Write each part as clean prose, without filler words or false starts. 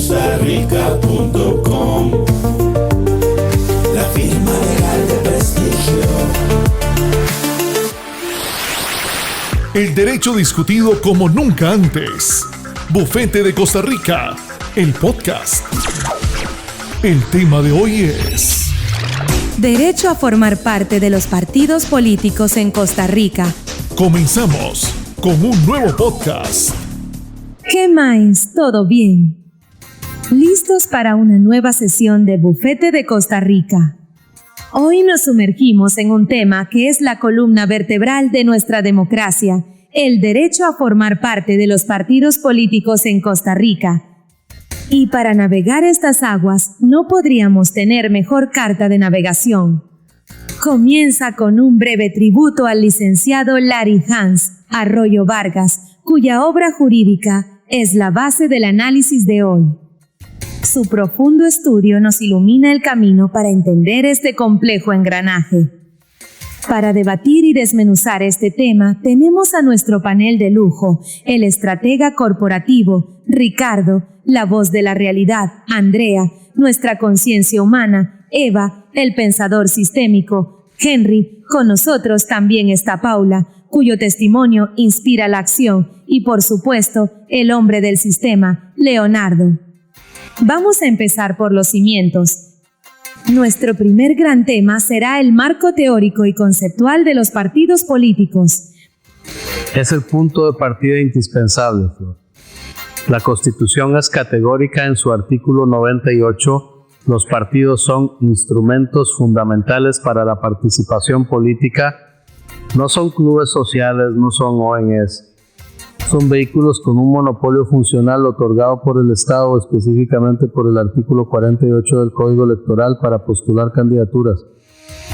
costarica.com, la firma legal de prestigio. El derecho discutido como nunca antes. Bufete de Costa Rica, el podcast. El tema de hoy es derecho a formar parte de los partidos políticos en Costa Rica. Comenzamos con un nuevo podcast. ¿Qué más? ¿Todo bien? ¿Listos para una nueva sesión de Bufete de Costa Rica? Hoy nos sumergimos en un tema que es la columna vertebral de nuestra democracia, el derecho a formar parte de los partidos políticos en Costa Rica. Y para navegar estas aguas no podríamos tener mejor carta de navegación. Comienza con un breve tributo al licenciado Larry Hans Arroyo Vargas, cuya obra jurídica es la base del análisis de hoy. Su profundo estudio nos ilumina el camino para entender este complejo engranaje. Para debatir y desmenuzar este tema, tenemos a nuestro panel de lujo, el estratega corporativo, Ricardo, la voz de la realidad, Andrea, nuestra conciencia humana, Eva, el pensador sistémico, Henry, con nosotros también está Paula, cuyo testimonio inspira la acción, y por supuesto, el hombre del sistema, Leonardo. Vamos a empezar por los cimientos. Nuestro primer gran tema será el marco teórico y conceptual de los partidos políticos. Es el punto de partida indispensable, Flor. La Constitución es categórica en su artículo 98. Los partidos son instrumentos fundamentales para la participación política. No son clubes sociales, no son ONGs. Son vehículos con un monopolio funcional otorgado por el Estado, específicamente por el artículo 48 del Código Electoral, para postular candidaturas.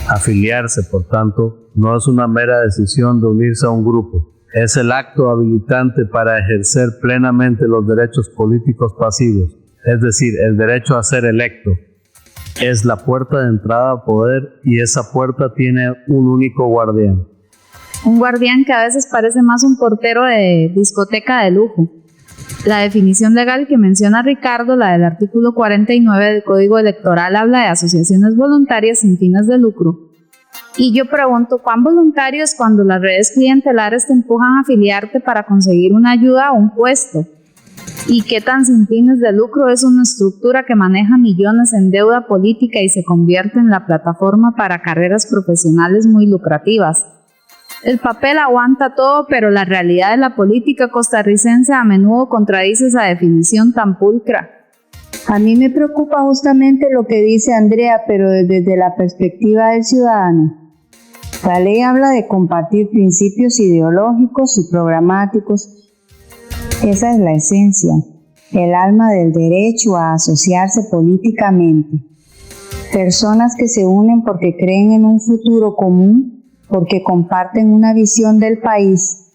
Afiliarse, por tanto, no es una mera decisión de unirse a un grupo. Es el acto habilitante para ejercer plenamente los derechos políticos pasivos, es decir, el derecho a ser electo. Es la puerta de entrada a poder y esa puerta tiene un único guardián. Un guardián que a veces parece más un portero de discoteca de lujo. La definición legal que menciona Ricardo, la del artículo 49 del Código Electoral, habla de asociaciones voluntarias sin fines de lucro. Y yo pregunto, ¿cuán voluntario es cuando las redes clientelares te empujan a afiliarte para conseguir una ayuda o un puesto? ¿Y qué tan sin fines de lucro es una estructura que maneja millones en deuda política y se convierte en la plataforma para carreras profesionales muy lucrativas? El papel aguanta todo, pero la realidad de la política costarricense a menudo contradice esa definición tan pulcra. A mí me preocupa justamente lo que dice Andrea, pero desde la perspectiva del ciudadano. La ley habla de compartir principios ideológicos y programáticos. Esa es la esencia, el alma del derecho a asociarse políticamente. Personas que se unen porque creen en un futuro común, porque comparten una visión del país.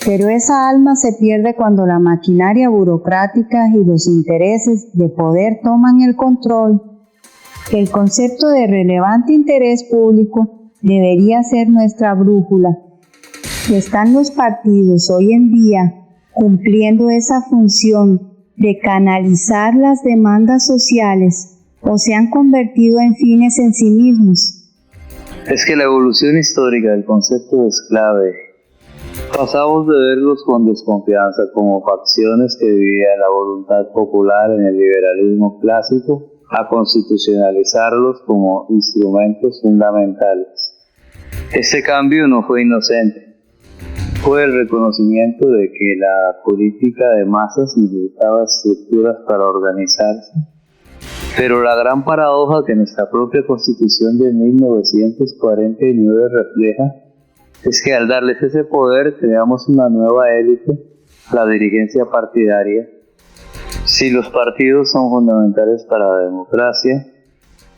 Pero esa alma se pierde cuando la maquinaria burocrática y los intereses de poder toman el control. El concepto de relevante interés público debería ser nuestra brújula. ¿Están los partidos hoy en día cumpliendo esa función de canalizar las demandas sociales o se han convertido en fines en sí mismos? Es que la evolución histórica del concepto es clave. Pasamos de verlos con desconfianza como facciones que vivían la voluntad popular en el liberalismo clásico a constitucionalizarlos como instrumentos fundamentales. Este cambio no fue inocente. Fue el reconocimiento de que la política de masas necesitaba estructuras para organizarse. Pero la gran paradoja que nuestra propia Constitución de 1949 refleja es que al darles ese poder creamos una nueva élite, la dirigencia partidaria. Si los partidos son fundamentales para la democracia,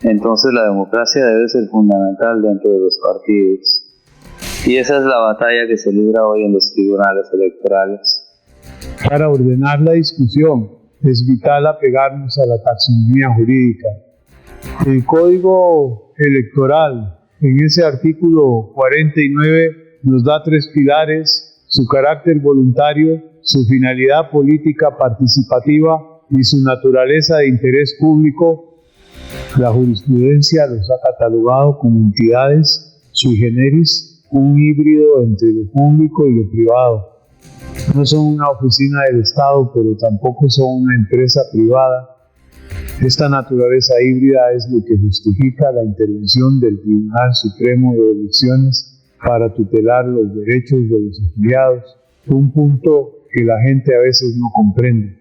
entonces la democracia debe ser fundamental dentro de los partidos. Y esa es la batalla que se libra hoy en los tribunales electorales. Para ordenar la discusión, es vital apegarnos a la taxonomía jurídica. El Código Electoral, en ese artículo 49, nos da 3 pilares: su carácter voluntario, su finalidad política participativa y su naturaleza de interés público, la jurisprudencia los ha catalogado como entidades sui generis, un híbrido entre lo público y lo privado. No son una oficina del Estado, pero tampoco son una empresa privada. Esta naturaleza híbrida es lo que justifica la intervención del Tribunal Supremo de Elecciones para tutelar los derechos de los afiliados, un punto que la gente a veces no comprende.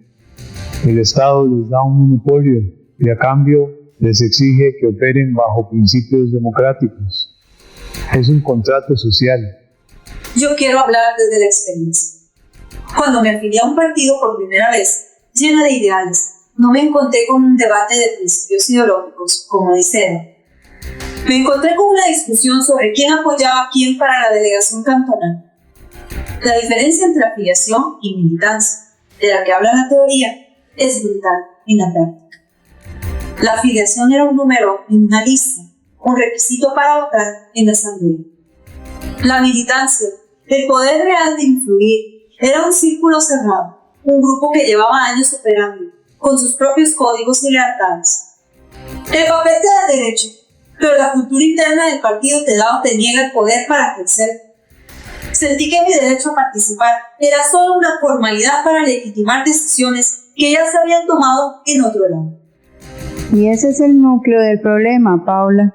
El Estado les da un monopolio y a cambio les exige que operen bajo principios democráticos. Es un contrato social. Yo quiero hablar desde la experiencia. Cuando me afilié a un partido por primera vez, llena de ideales, no me encontré con un debate de principios ideológicos, como dice. Me encontré con una discusión sobre quién apoyaba a quién para la delegación cantonal. La diferencia entre afiliación y militancia, de la que habla la teoría, es brutal en la práctica. La afiliación era un número en una lista, un requisito para votar en la asamblea. La militancia, el poder real de influir, era un círculo cerrado, un grupo que llevaba años operando, con sus propios códigos y lealtades. El papel te da derecho, pero la cultura interna del partido te da o te niega el poder para ejercer. Sentí que mi derecho a participar era solo una formalidad para legitimar decisiones que ya se habían tomado en otro lado. Y ese es el núcleo del problema, Paula.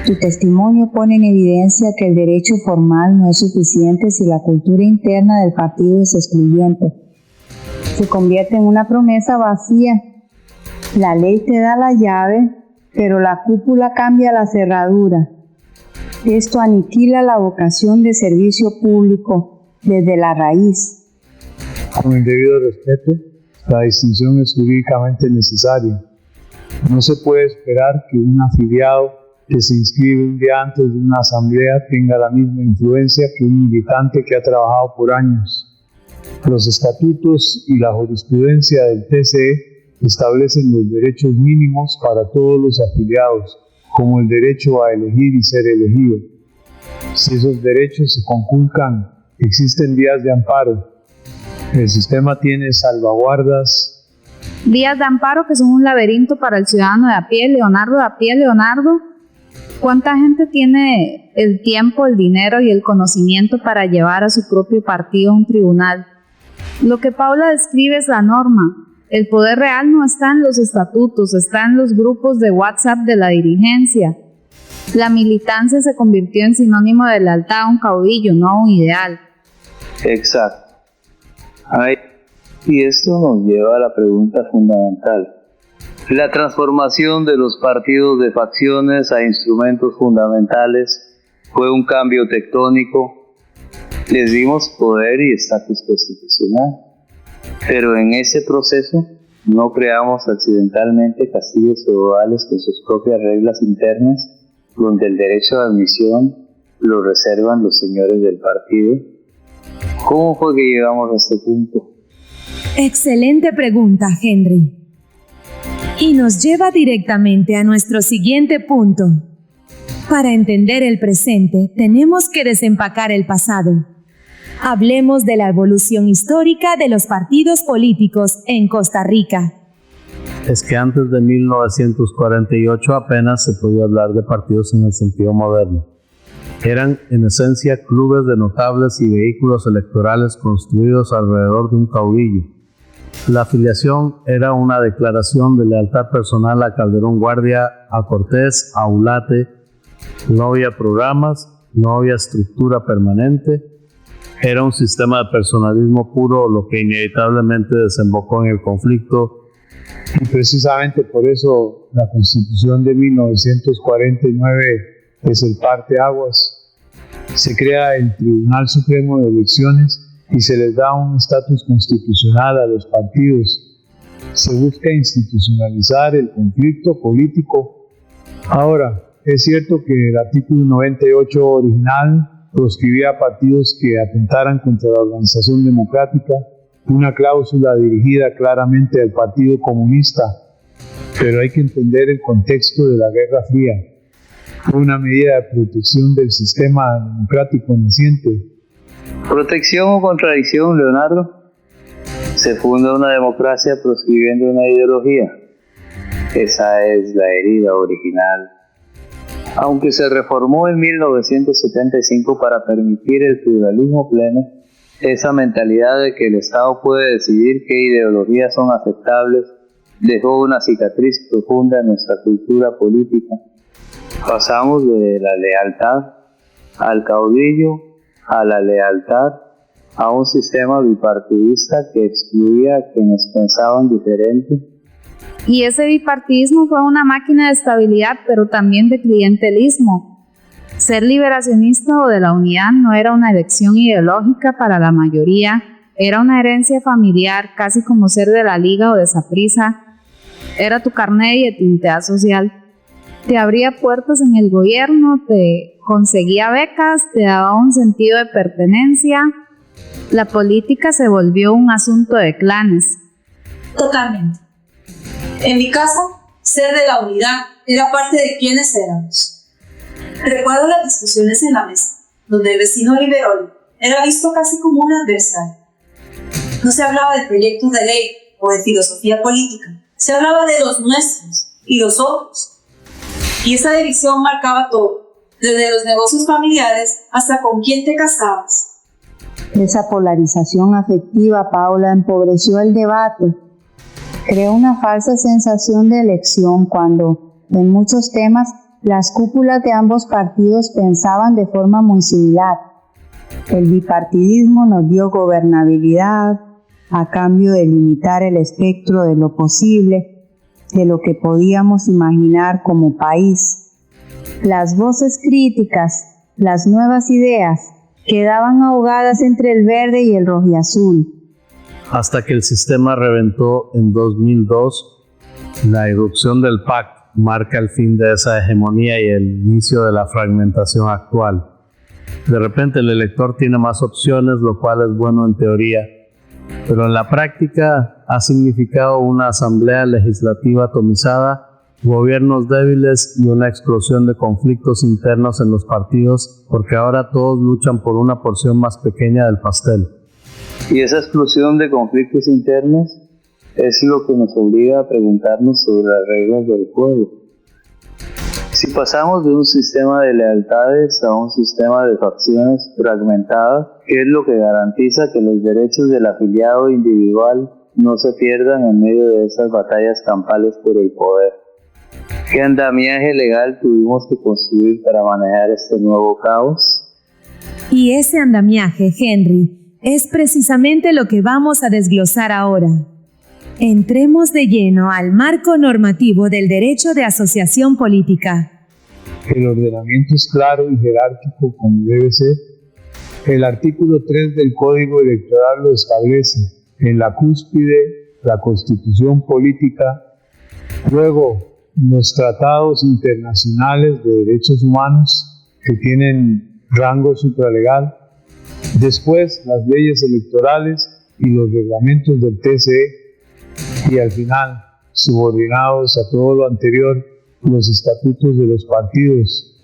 Tu testimonio pone en evidencia que el derecho formal no es suficiente si la cultura interna del partido es excluyente. Se convierte en una promesa vacía. La ley te da la llave, pero la cúpula cambia la cerradura. Esto aniquila la vocación de servicio público desde la raíz. Con el debido respeto, la distinción es jurídicamente necesaria. No se puede esperar que un afiliado que se inscribe un día antes de una asamblea tenga la misma influencia que un militante que ha trabajado por años. Los estatutos y la jurisprudencia del TCE establecen los derechos mínimos para todos los afiliados, como el derecho a elegir y ser elegido. Si esos derechos se conculcan, existen vías de amparo. El sistema tiene salvaguardas. Vías de amparo que son un laberinto para el ciudadano de a pie. Leonardo, ¿cuánta gente tiene el tiempo, el dinero y el conocimiento para llevar a su propio partido a un tribunal? Lo que Paula describe es la norma. El poder real no está en los estatutos, está en los grupos de WhatsApp de la dirigencia. La militancia se convirtió en sinónimo de lealtad a un caudillo, no a un ideal. Exacto. Y esto nos lleva a la pregunta fundamental. La transformación de los partidos de facciones a instrumentos fundamentales fue un cambio tectónico. Les dimos poder y estatus constitucional. Pero en ese proceso no creamos accidentalmente castillos feudales con sus propias reglas internas, donde el derecho de admisión lo reservan los señores del partido. ¿Cómo fue que llegamos a este punto? Excelente pregunta, Henry. Y nos lleva directamente a nuestro siguiente punto. Para entender el presente, tenemos que desempacar el pasado. Hablemos de la evolución histórica de los partidos políticos en Costa Rica. Es que antes de 1948 apenas se podía hablar de partidos en el sentido moderno. Eran en esencia clubes de notables y vehículos electorales construidos alrededor de un caudillo. La afiliación era una declaración de lealtad personal a Calderón Guardia, a Cortés, a Ulate. No había programas, no había estructura permanente. Era un sistema de personalismo puro, lo que inevitablemente desembocó en el conflicto. Y precisamente por eso la Constitución de 1949 es el parteaguas. Se crea el Tribunal Supremo de Elecciones y se les da un estatus constitucional a los partidos. Se busca institucionalizar el conflicto político. Ahora, es cierto que el artículo 98 original proscribía a partidos que atentaran contra la organización democrática, una cláusula dirigida claramente al Partido Comunista, pero hay que entender el contexto de la Guerra Fría. Fue una medida de protección del sistema democrático naciente. ¿Protección o contradicción, Leonardo? Se funda una democracia proscribiendo una ideología. Esa es la herida original. Aunque se reformó en 1975 para permitir el pluralismo pleno, esa mentalidad de que el Estado puede decidir qué ideologías son aceptables dejó una cicatriz profunda en nuestra cultura política. Pasamos de la lealtad al caudillo a la lealtad a un sistema bipartidista que excluía a quienes pensaban diferente. Y ese bipartidismo fue una máquina de estabilidad, pero también de clientelismo. Ser liberacionista o de la unidad no era una elección ideológica para la mayoría, era una herencia familiar, casi como ser de la Liga o de Saprissa. Era tu carnet de identidad social. Te abría puertas en el gobierno, te conseguía becas, te daba un sentido de pertenencia. La política se volvió un asunto de clanes. Totalmente. En mi casa, ser de la unidad era parte de quienes éramos. Recuerdo las discusiones en la mesa, donde el vecino liberal era visto casi como un adversario. No se hablaba de proyectos de ley o de filosofía política, se hablaba de los nuestros y los otros. Y esa división marcaba todo, desde los negocios familiares hasta con quién te casabas. Esa polarización afectiva, Paula, empobreció el debate. Creó una falsa sensación de elección cuando, en muchos temas, las cúpulas de ambos partidos pensaban de forma muy similar. El bipartidismo nos dio gobernabilidad a cambio de limitar el espectro de lo posible, de lo que podíamos imaginar como país. Las voces críticas, las nuevas ideas, quedaban ahogadas entre el verde y el rojiazul. Hasta que el sistema reventó en 2002, la irrupción del PAC marca el fin de esa hegemonía y el inicio de la fragmentación actual. De repente el elector tiene más opciones, lo cual es bueno en teoría, pero en la práctica ha significado una asamblea legislativa atomizada, gobiernos débiles y una explosión de conflictos internos en los partidos, porque ahora todos luchan por una porción más pequeña del pastel. Y esa explosión de conflictos internos es lo que nos obliga a preguntarnos sobre las reglas del juego. Si pasamos de un sistema de lealtades a un sistema de facciones fragmentadas, ¿qué es lo que garantiza que los derechos del afiliado individual no se pierdan en medio de esas batallas campales por el poder? ¿Qué andamiaje legal tuvimos que construir para manejar este nuevo caos? Y ese andamiaje, Henry, es precisamente lo que vamos a desglosar ahora. Entremos de lleno al marco normativo del derecho de asociación política. El ordenamiento es claro y jerárquico como debe ser. El artículo 3 del Código Electoral lo establece. En la cúspide, la Constitución política. Luego, los tratados internacionales de derechos humanos que tienen rango supralegal. Después, las leyes electorales y los reglamentos del TSE. Y al final, subordinados a todo lo anterior, los estatutos de los partidos.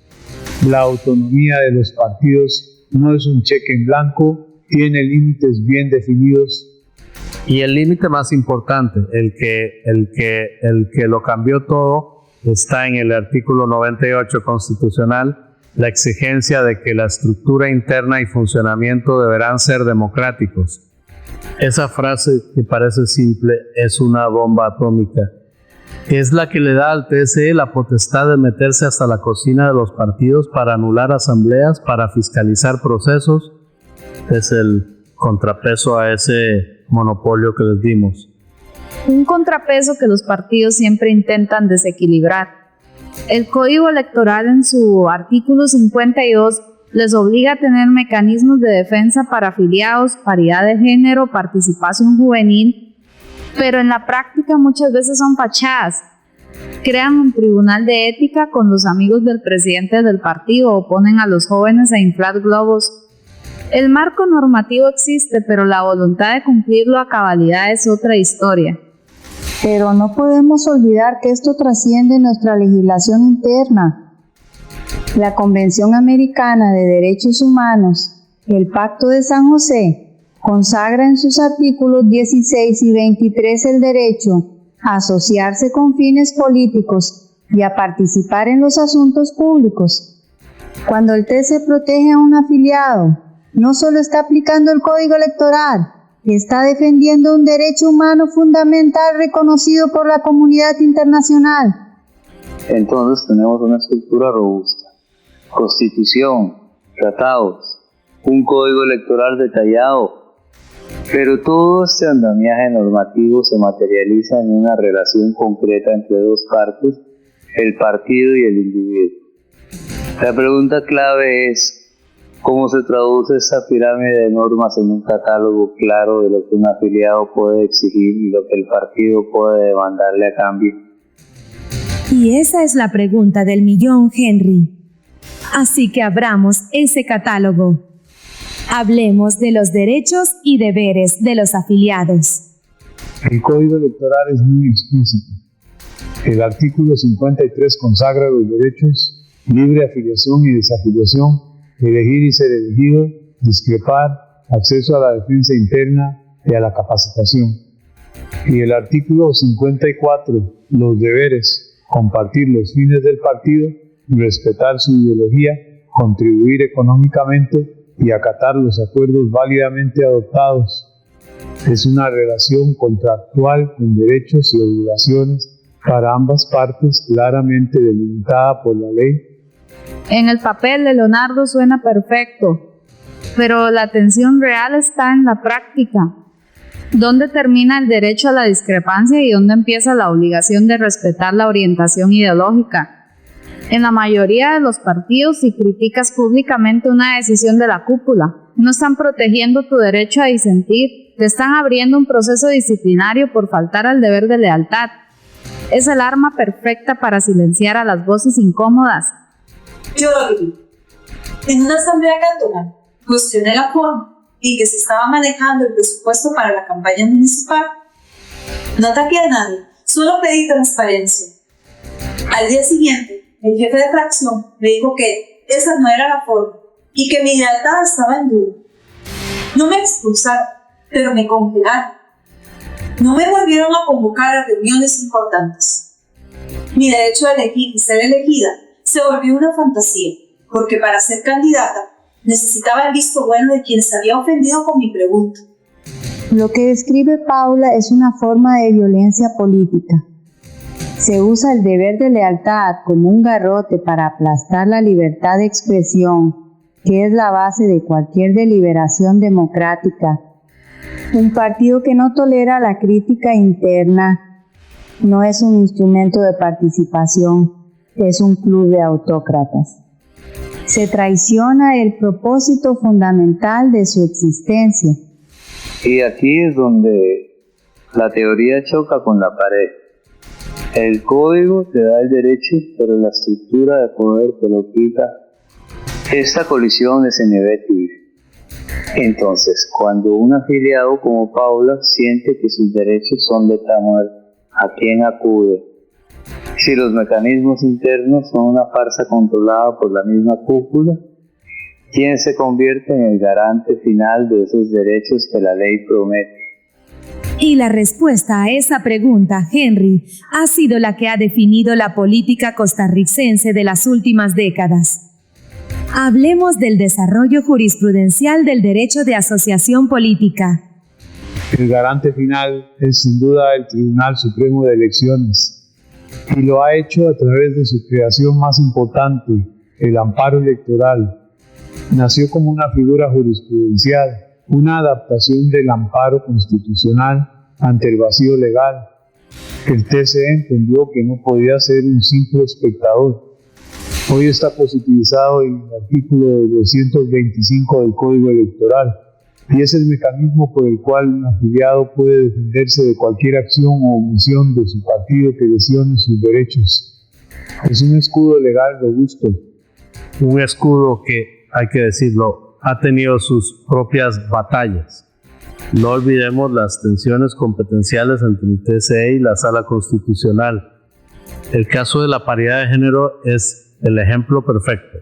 La autonomía de los partidos no es un cheque en blanco, tiene límites bien definidos. Y el límite más importante, el que lo cambió todo, está en el artículo 98 constitucional, la exigencia de que la estructura interna y funcionamiento deberán ser democráticos. Esa frase que parece simple es una bomba atómica. Es la que le da al TSE la potestad de meterse hasta la cocina de los partidos para anular asambleas, para fiscalizar procesos. Es el contrapeso a ese monopolio que les dimos. Un contrapeso que los partidos siempre intentan desequilibrar. El Código Electoral en su artículo 52 les obliga a tener mecanismos de defensa para afiliados, paridad de género, participación juvenil, pero en la práctica muchas veces son fachadas. Crean un tribunal de ética con los amigos del presidente del partido o ponen a los jóvenes a inflar globos. El marco normativo existe, pero la voluntad de cumplirlo a cabalidad es otra historia. Pero no podemos olvidar que esto trasciende nuestra legislación interna. La Convención Americana de Derechos Humanos, el Pacto de San José, Consagra en sus artículos 16 y 23 el derecho a asociarse con fines políticos y a participar en los asuntos públicos. Cuando el TC protege a un afiliado, no solo está aplicando el Código Electoral, está defendiendo un derecho humano fundamental reconocido por la comunidad internacional. Entonces tenemos una estructura robusta, constitución, tratados, un código electoral detallado, pero todo este andamiaje normativo se materializa en una relación concreta entre dos partes, el partido y el individuo. La pregunta clave es, ¿cómo se traduce esta pirámide de normas en un catálogo claro de lo que un afiliado puede exigir y lo que el partido puede demandarle a cambio? Y esa es la pregunta del millón, Henry. Así que abramos ese catálogo. Hablemos de los derechos y deberes de los afiliados. El Código Electoral es muy explícito. El artículo 53 consagra los derechos: libre afiliación y desafiliación, elegir y ser elegido, discrepar, acceso a la defensa interna y a la capacitación. Y el artículo 54, los deberes: compartir los fines del partido, respetar su ideología, contribuir económicamente y acatar los acuerdos válidamente adoptados. Es una relación contractual con derechos y obligaciones para ambas partes claramente delimitada por la ley. En el papel de Leonardo suena perfecto, pero la tensión real está en la práctica. ¿Dónde termina el derecho a la discrepancia y dónde empieza la obligación de respetar la orientación ideológica? En la mayoría de los partidos, si criticas públicamente una decisión de la cúpula, no están protegiendo tu derecho a disentir, te están abriendo un proceso disciplinario por faltar al deber de lealtad. Es el arma perfecta para silenciar a las voces incómodas. Yo lo viví. En una asamblea cantonal, cuestioné la forma en que se estaba manejando el presupuesto para la campaña municipal. No ataqué a nadie, solo pedí transparencia. Al día siguiente, el jefe de fracción me dijo que esa no era la forma y que mi lealtad estaba en duda. No me expulsaron, pero me congelaron. No me volvieron a convocar a reuniones importantes. Mi derecho a elegir y ser elegida se volvió una fantasía, porque para ser candidata necesitaba el visto bueno de quienes había ofendido con mi pregunta. Lo que describe Paula es una forma de violencia política. Se usa el deber de lealtad como un garrote para aplastar la libertad de expresión, que es la base de cualquier deliberación democrática. Un partido que no tolera la crítica interna no es un instrumento de participación, es un club de autócratas. Se traiciona el propósito fundamental de su existencia. Y aquí es donde la teoría choca con la pared. El código te da el derecho, pero la estructura de poder te lo quita. Esta colisión es inevitable. Entonces, cuando un afiliado como Paula siente que sus derechos son de muerte, ¿a quién acude? Si los mecanismos internos son una farsa controlada por la misma cúpula, ¿quién se convierte en el garante final de esos derechos que la ley promete? Y la respuesta a esa pregunta, Henry, ha sido la que ha definido la política costarricense de las últimas décadas. Hablemos del desarrollo jurisprudencial del derecho de asociación política. El garante final es sin duda el Tribunal Supremo de Elecciones, y lo ha hecho a través de su creación más importante, el amparo electoral. Nació como una figura jurisprudencial, una adaptación del amparo constitucional ante el vacío legal. El TCE entendió que no podía ser un simple espectador. Hoy está positivizado en el artículo 225 del Código Electoral, y es el mecanismo por el cual un afiliado puede defenderse de cualquier acción o omisión de su partido que lesione sus derechos. Es un escudo legal robusto. Un escudo que, hay que decirlo, ha tenido sus propias batallas. No olvidemos las tensiones competenciales entre el TCE y la Sala Constitucional. El caso de la paridad de género es el ejemplo perfecto.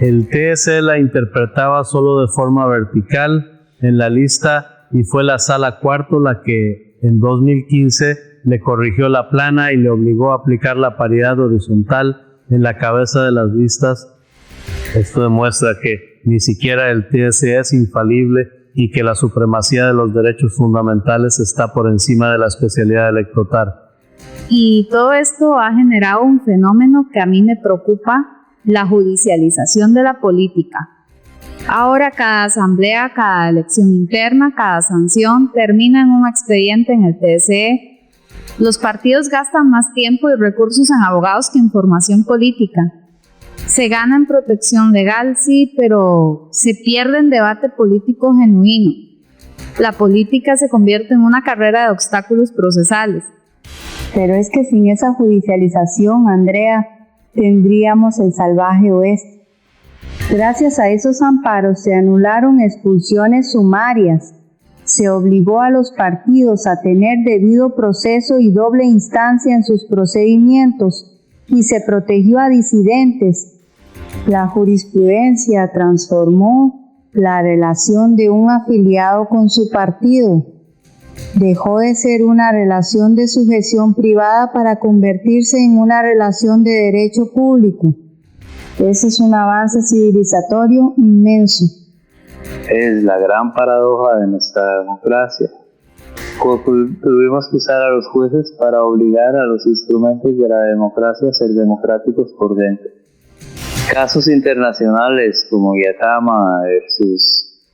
El TSE la interpretaba solo de forma vertical en la lista y fue la Sala Cuarto la que en 2015 le corrigió la plana y le obligó a aplicar la paridad horizontal en la cabeza de las listas. Esto demuestra que ni siquiera el TSE es infalible y que la supremacía de los derechos fundamentales está por encima de la especialidad electoral. Y todo esto ha generado un fenómeno que a mí me preocupa, la judicialización de la política. Ahora cada asamblea, cada elección interna, cada sanción termina en un expediente en el TSE. Los partidos gastan más tiempo y recursos en abogados que en formación política. Se gana en protección legal, sí, pero se pierde en debate político genuino. La política se convierte en una carrera de obstáculos procesales. Pero es que sin esa judicialización, Andrea, tendríamos el salvaje oeste. Gracias a esos amparos se anularon expulsiones sumarias, se obligó a los partidos a tener debido proceso y doble instancia en sus procedimientos y se protegió a disidentes. La jurisprudencia transformó la relación de un afiliado con su partido. Dejó de ser una relación de sujeción privada para convertirse en una relación de derecho público. Ese es un avance civilizatorio inmenso. Es la gran paradoja de nuestra democracia. Tuvimos que usar a los jueces para obligar a los instrumentos de la democracia a ser democráticos por dentro. Casos internacionales como Guatemala versus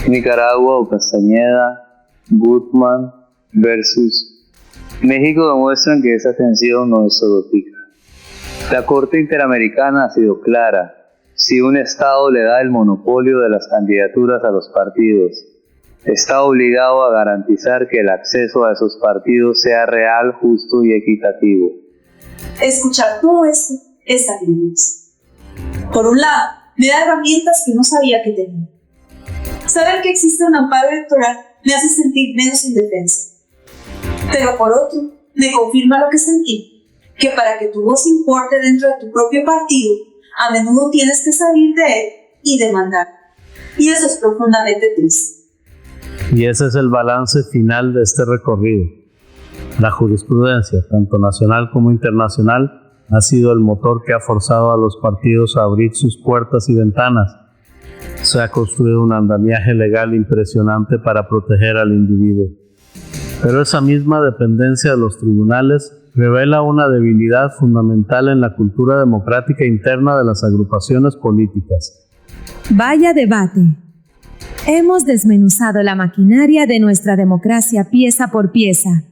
Nicaragua o Castañeda, Gutmann versus México demuestran que esa tensión no es solo tica. La Corte Interamericana ha sido clara. Si un Estado le da el monopolio de las candidaturas a los partidos, está obligado a garantizar que el acceso a esos partidos sea real, justo y equitativo. Escuchar todo esto es sacrificio. Por un lado, me da herramientas que no sabía que tenía. Saber que existe un amparo electoral me hace sentir menos indefensa. Pero por otro, me confirma lo que sentí, que para que tu voz importe dentro de tu propio partido, a menudo tienes que salir de él y demandar. Y eso es profundamente triste. Y ese es el balance final de este recorrido. La jurisprudencia, tanto nacional como internacional, ha sido el motor que ha forzado a los partidos a abrir sus puertas y ventanas. Se ha construido un andamiaje legal impresionante para proteger al individuo. Pero esa misma dependencia de los tribunales revela una debilidad fundamental en la cultura democrática interna de las agrupaciones políticas. Vaya debate. Hemos desmenuzado la maquinaria de nuestra democracia pieza por pieza.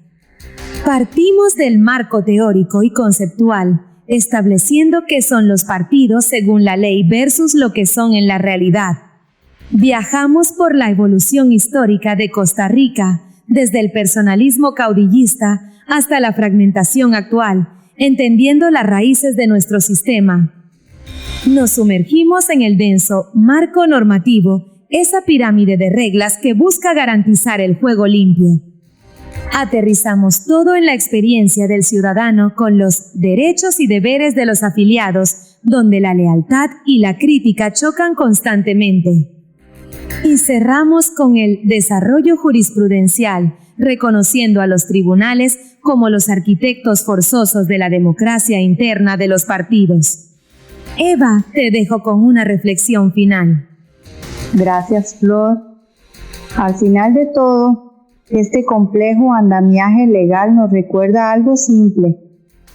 Partimos del marco teórico y conceptual, estableciendo qué son los partidos según la ley versus lo que son en la realidad. Viajamos por la evolución histórica de Costa Rica, desde el personalismo caudillista hasta la fragmentación actual, entendiendo las raíces de nuestro sistema. Nos sumergimos en el denso marco normativo, esa pirámide de reglas que busca garantizar el juego limpio. Aterrizamos todo en la experiencia del ciudadano con los derechos y deberes de los afiliados, donde la lealtad y la crítica chocan constantemente. Y cerramos con el desarrollo jurisprudencial, reconociendo a los tribunales como los arquitectos forzosos de la democracia interna de los partidos. Eva, te dejo con una reflexión final. Gracias, Flor. Al final de todo, este complejo andamiaje legal nos recuerda algo simple.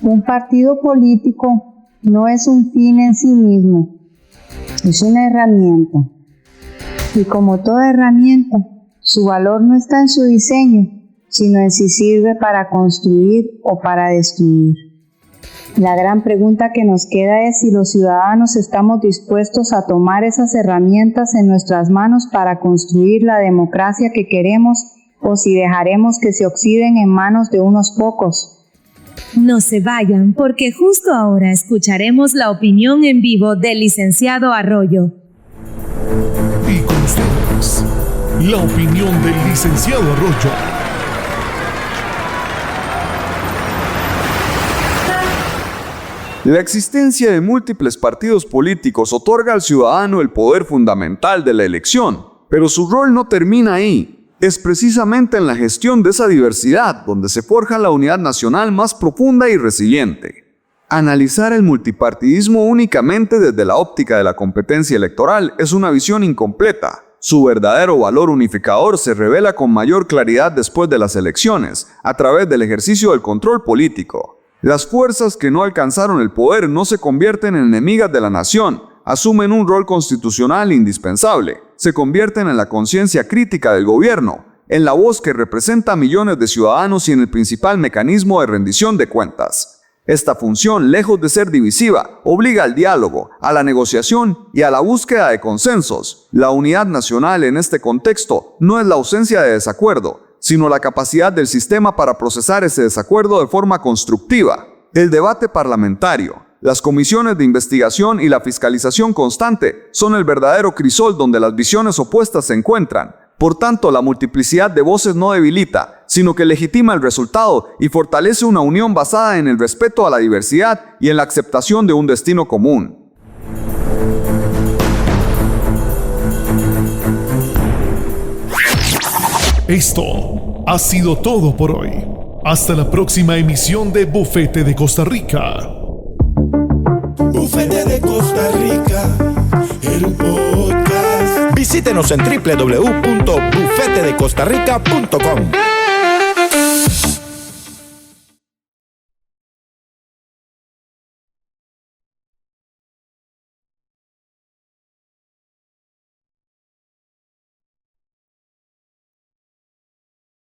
Un partido político no es un fin en sí mismo, es una herramienta. Y como toda herramienta, su valor no está en su diseño, sino en si sirve para construir o para destruir. La gran pregunta que nos queda es si los ciudadanos estamos dispuestos a tomar esas herramientas en nuestras manos para construir la democracia que queremos o si dejaremos que se oxiden en manos de unos pocos. No se vayan, porque justo ahora escucharemos la opinión en vivo del licenciado Arroyo. Y con ustedes, la opinión del licenciado Arroyo. La existencia de múltiples partidos políticos otorga al ciudadano el poder fundamental de la elección, pero su rol no termina ahí. Es precisamente en la gestión de esa diversidad donde se forja la unidad nacional más profunda y resiliente. Analizar el multipartidismo únicamente desde la óptica de la competencia electoral es una visión incompleta. Su verdadero valor unificador se revela con mayor claridad después de las elecciones, a través del ejercicio del control político. Las fuerzas que no alcanzaron el poder no se convierten en enemigas de la nación, asumen un rol constitucional indispensable, se convierten en la conciencia crítica del gobierno, en la voz que representa a millones de ciudadanos y en el principal mecanismo de rendición de cuentas. Esta función, lejos de ser divisiva, obliga al diálogo, a la negociación y a la búsqueda de consensos. La unidad nacional en este contexto no es la ausencia de desacuerdo, sino la capacidad del sistema para procesar ese desacuerdo de forma constructiva. El debate parlamentario, las comisiones de investigación y la fiscalización constante son el verdadero crisol donde las visiones opuestas se encuentran. Por tanto, la multiplicidad de voces no debilita, sino que legitima el resultado y fortalece una unión basada en el respeto a la diversidad y en la aceptación de un destino común. Esto ha sido todo por hoy. Hasta la próxima emisión de Bufete de Costa Rica. Bufete de Costa Rica, el podcast. Visítenos en www.bufetedecostarrica.com.